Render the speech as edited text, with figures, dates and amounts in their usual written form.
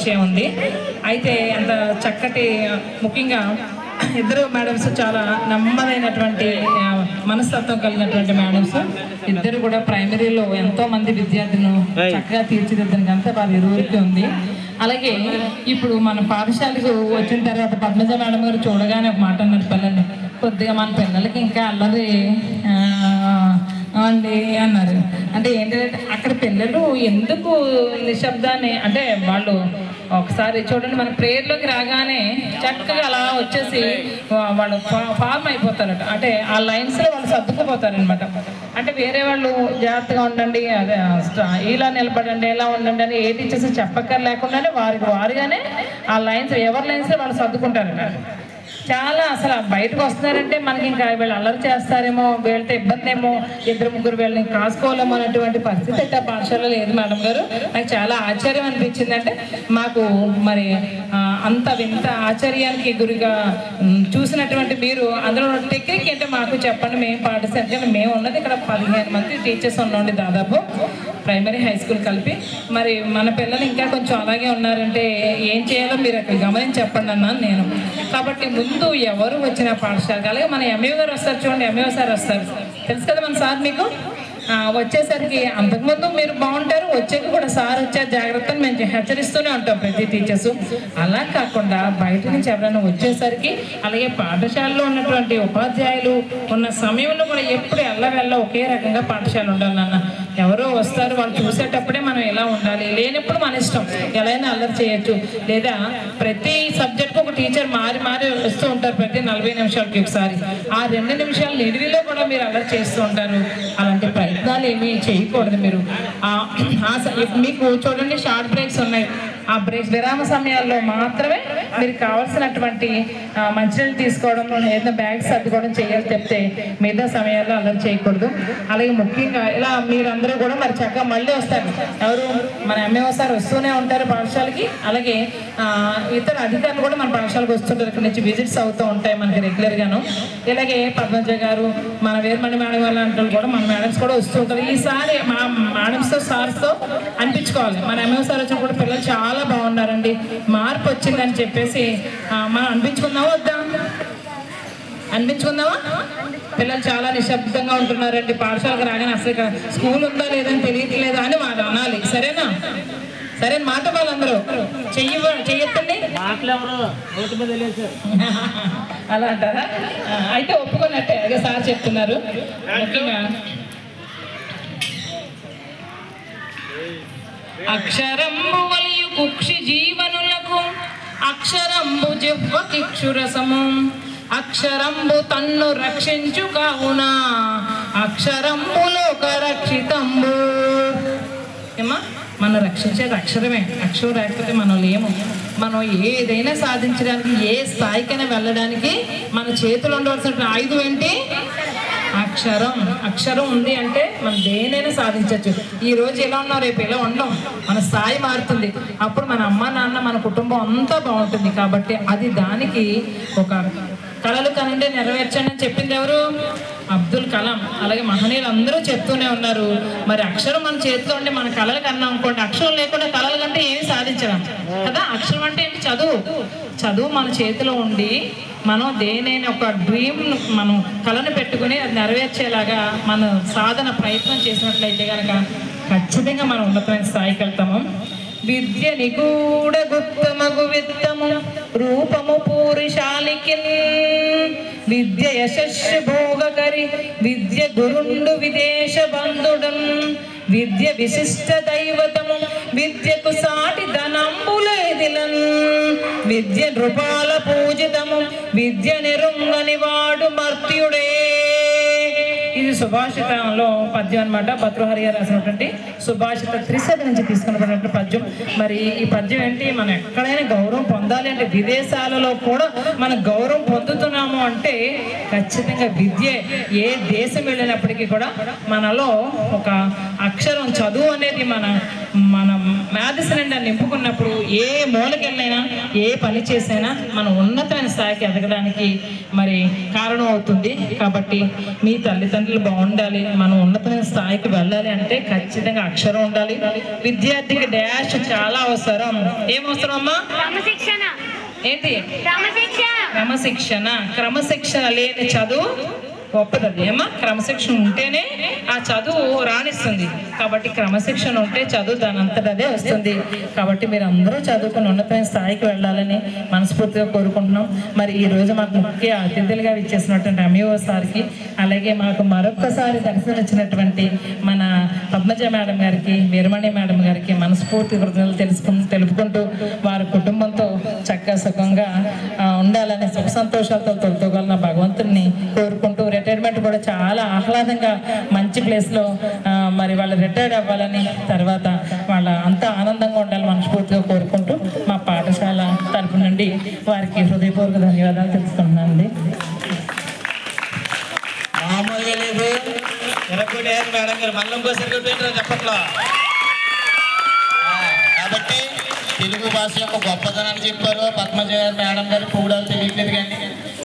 విషయం ఉంది. అయితే అంత చక్కటి ముఖ్యంగా ఇద్దరు మేడమ్స్ చాలా నెమ్మదైనటువంటి మనస్తత్వం కలిగినటువంటి మేడమ్స్. ఇద్దరు కూడా ప్రైమరీలో ఎంతో మంది విద్యార్థులను చక్కగా తీర్చిదిద్దడానికి అంతా వారి ఇరువురికి ఉంది. అలాగే ఇప్పుడు మన పాఠశాలకు వచ్చిన తర్వాత పద్మజ మేడం గారు చూడగానే ఒక మాట అన్నారు, పిల్లల్ని కొద్దిగా మన పిల్లలకి ఇంకా అల్లరి అండి అన్నారు. అంటే ఏంటంటే అక్కడ పిల్లలు ఎందుకు నిశ్శబ్దాన్ని అంటే వాళ్ళు ఒకసారి చూడండి, మన ప్రేయర్లోకి రాగానే చక్కగా అలా వచ్చేసి వాళ్ళు ఫార్మ్ అయిపోతారట. అంటే ఆ లైన్స్లో వాళ్ళు సర్దుకుపోతారనమాట. అంటే వేరే వాళ్ళు జాగ్రత్తగా ఉండండి, అదే ఇలా నిలబడండి, ఎలా ఉండండి అని ఏ టీచర్స్ చెప్పక్కర్ లేకుండానే వారిగానే ఆ లైన్స్ ఎవరి లైన్స్లో వాళ్ళు సర్దుకుంటారట. చాలా అసలు బయటకు వస్తున్నారంటే మనకి ఇంకా వీళ్ళు అల్లరి చేస్తారేమో, వీళ్ళతో ఇబ్బంది ఏమో, ఇద్దరు ముగ్గురు వీళ్ళని కాసుకోలేమో అనేటువంటి పరిస్థితి అయితే ఆ పాఠశాలలో లేదు మేడం గారు. నాకు చాలా ఆశ్చర్యం అనిపించింది. అంటే మాకు మరి అంత వింత ఆశ్చర్యానికి గురిగా చూసినటువంటి మీరు అందులో టెక్నిక్ ఏంటో మాకు చెప్పండి. మేము పాఠశాల మేము ఉన్నది ఇక్కడ 15 మంది టీచర్స్ ఉన్నాండి, దాదాపు ప్రైమరీ హై స్కూల్ కలిపి. మరి మన పిల్లలు ఇంకా కొంచెం అలాగే ఉన్నారంటే ఏం చేయాలో మీరు అక్కడ గమనించి చెప్పండి అన్నాను నేను. కాబట్టి ముందు ఎవరు వచ్చిన పాఠశాలకు అలాగే మన ఎంఏ గారు వస్తారు చూడండి, ఎంఏ సార్ వస్తారు, తెలుసు కదా మన సార్ మీకు. వచ్చేసరికి అంతకుముందు మీరు బాగుంటారు, వచ్చాక కూడా సార్ వచ్చారు జాగ్రత్తని మేము హెచ్చరిస్తూనే ఉంటాం ప్రతి టీచర్స్. అలా కాకుండా బయట నుంచి ఎవరైనా వచ్చేసరికి అలాగే పాఠశాలలో ఉన్నటువంటి ఉపాధ్యాయులు ఉన్న సమయంలో కూడా ఎప్పుడు ఎల్లవెల్ల ఒకే రకంగా పాఠశాల ఉండాలి నాన్న. ఎవరో వస్తారు, వాళ్ళు చూసేటప్పుడే మనం ఎలా ఉండాలి, లేనప్పుడు మన ఇష్టం ఎలా అయినా అల్లరి చేయొచ్చు. లేదా ప్రతి సబ్జెక్ట్కు ఒక టీచర్ మారి మారి వస్తూ ఉంటారు ప్రతి 40 నిమిషాలకి ఒకసారి. ఆ 2 నిమిషాల నిడివిలో కూడా మీరు అల్లరి చేస్తూ ఉంటారు. అలాంటి ప్రయత్నాలు ఏమీ చేయకూడదు మీరు. మీకు చూడండి షార్ట్ బ్రేక్స్ ఉన్నాయి, ఆ బ్రేక్స్ విరామ సమయాల్లో మాత్రమే మీరు కావాల్సినటువంటి మంచినీళ్ళు తీసుకోవడం, ఏదైనా బ్యాగ్స్ సర్దుకోవడం చేయాలి చెప్తే మిగతా సమయాల్లో అల్లరి చేయకూడదు. అలాగే ముఖ్యంగా ఇలా మీరందరూ కూడా మరి చక్కగా మళ్ళీ వస్తారు. ఎవరు మన ఎంఏ సార్ వస్తూనే ఉంటారు పాఠశాలకి. అలాగే ఇతర అధికారులు కూడా మన పాఠశాలకు వస్తుంటారు, ఇక్కడ నుంచి విజిట్స్ అవుతూ ఉంటాయి మనకి రెగ్యులర్గాను. ఇలాగే పద్మజ గారు, మన వీరమణి మేడం వాళ్ళ అంటే కూడా మన మేడమ్స్ కూడా వస్తూ ఉంటారు. ఈసారి మా మేడమ్స్తో సార్స్తో అనిపించుకోవాలి, మన ఎంఏ సార్ వచ్చిన కూడా పిల్లలు చాలా బాగున్నారండి, మార్పు వచ్చిందని చెప్పేసి మనం అనిపించుకుందామా వద్దా? అనిపించుకుందామా? పిల్లలు చాలా నిశ్శబ్దంగా ఉంటున్నారండి, పాఠశాలకు రాగానే అసలు ఇక్కడ స్కూల్ ఉందా లేదని తెలియట్లేదా అని వాళ్ళు అనాలి. సరేనా? సరే మాట వాళ్ళందరూ చెయ్యొద్దండి అలా అంటారా? అయితే ఒప్పుకున్నట్టే, అదే సార్ చెప్తున్నారు. ముఖ్యంగా అక్షరంబు వలియు కుక్షి జీవనులకు అక్షరంబు జిహ్వకిక్షురసము అక్షరంబు తన్ను రక్షించు కావున అక్షరంబు లోక రక్షితంబు. ఏమా మనం రక్షించేది అక్షరమే, అక్షరం లేకపోతే మనం లేము. మనం ఏదైనా సాధించడానికి, ఏ స్థాయికైనా వెళ్ళడానికి మన చేతులు ఉండవలసిన ఆయుధం ఏంటి? అక్షరం. అక్షరం ఉంది అంటే మనం దేనైనా సాధించవచ్చు. ఈ రోజు ఎలా ఉన్నాం, రేపు ఎలా ఉండం, మన స్థాయి మారుతుంది. అప్పుడు మన అమ్మ నాన్న మన కుటుంబం అంతా బాగుంటుంది. కాబట్టి అది దానికి ఒక కళలు కనండి నెరవేర్చండి అని చెప్పింది ఎవరు? అబ్దుల్ కలాం. అలాగే మహనీయులు అందరూ చెప్తూనే ఉన్నారు. మరి అక్షరం మన చేతిలో ఉండి మన కళలు కన్నా అనుకోండి, అక్షరం లేకుండా కళలు కంటే ఏమి సాధించడం కదా. అక్షరం అంటే ఏంటి? చదువు. చదువు మన చేతిలో ఉండి మనం దేనైనా ఒక డ్రీమ్ మనం కళను పెట్టుకుని అది నెరవేర్చేలాగా మనం సాధన ప్రయత్నం చేసినట్లయితే కనుక ఖచ్చితంగా మనం ఉన్నతమైన స్థాయికి వెళ్తాము. విద్య నిగూఢ గుప్తమగు విత్తము రూపము పూరిశాలికి విద్య యశస్సు భోగకరి విద్య గురుండు విదేశ బంధుడం విద్య విశిష్ట దైవతము విద్యకు సాటి ధనంబులేదిలన్ విద్య నృపాల పూజితము విద్య నిరుంగని వాడు మర్త్యుడే. ఇది సుభాషితంలో పద్యం అనమాట. భర్తృహరి గారు రాసినటువంటి సుభాషిత త్రిశత నుంచి తీసుకున్నటువంటి పద్యం. మరి ఈ పద్యం ఏంటి? మనం ఎక్కడైనా గౌరవం పొందాలి అంటే, విదేశాలలో కూడా మనం గౌరవం పొందుతున్నాము అంటే ఖచ్చితంగా విద్య. ఏ దేశం వెళ్ళినప్పటికీ కూడా మనలో ఒక అక్షరం, చదువు అనేది మనం మేధ సిలిండర్ నింపుకున్నప్పుడు ఏ మూలకెళ్ళైనా ఏ పని చేసైనా మనం ఉన్నతమైన స్థాయికి ఎదగడానికి మరి కారణం అవుతుంది. కాబట్టి మీ తల్లిదండ్రులు బాగుండాలి, మనం ఉన్నతమైన స్థాయికి వెళ్ళాలి అంటే ఖచ్చితంగా అక్షరం ఉండాలి. విద్యార్థికి డాష్ చాలా అవసరం. ఏం అవసరం అమ్మా? ఏంటి? క్రమశిక్షణ లేని చదువు గొప్పది అమ్మా. క్రమశిక్షణ ఉంటేనే ఆ చదువు రాణిస్తుంది. కాబట్టి క్రమశిక్షణ ఉంటే చదువు దాని అంతటదే వస్తుంది. కాబట్టి మీరు అందరూ చదువుకుని ఉన్నతమైన స్థాయికి వెళ్ళాలని మనస్ఫూర్తిగా కోరుకుంటున్నాం. మరి ఈరోజు మాకు ముఖ్య అతిథులుగా ఇచ్చేసినటువంటి ఎంఈఓ సార్కి, అలాగే మాకు మరొక్కసారి దర్శనం ఇచ్చినటువంటి మన పద్మజ మేడం గారికి, వీరమణి మేడం గారికి మనస్ఫూర్తి కృతజ్ఞతలు తెలుపుకుంటూ వారి కుటుంబంతో చక్కగా సుఖంగా ఉండాలని సుఖ సంతోషాలతో తొలతోగలన భగవంతుడిని కోరుకుంటూ, రిటైర్మెంట్ కూడా చాలా ఆహ్లాదంగా మంచి ప్లేస్లో మరి వాళ్ళు రిటైర్డ్ అవ్వాలని, తర్వాత వాళ్ళ అంతా ఆనందంగా ఉండాలని మనస్ఫూర్తిగా కోరుకుంటూ మా పాఠశాల తరపు నుండి వారికి హృదయపూర్వక ధన్యవాదాలు తెలుసుకుంటున్నానండి. మామూలుగా లేదు మేడం గారు మళ్ళీ ఇంకోసారి చెప్పట్లా. కాబట్టి తెలుగు భాష యొక్క గొప్పతనాన్ని చెప్పారు. పద్మజ మేడం గారు కూడా తెలియట్లేదు.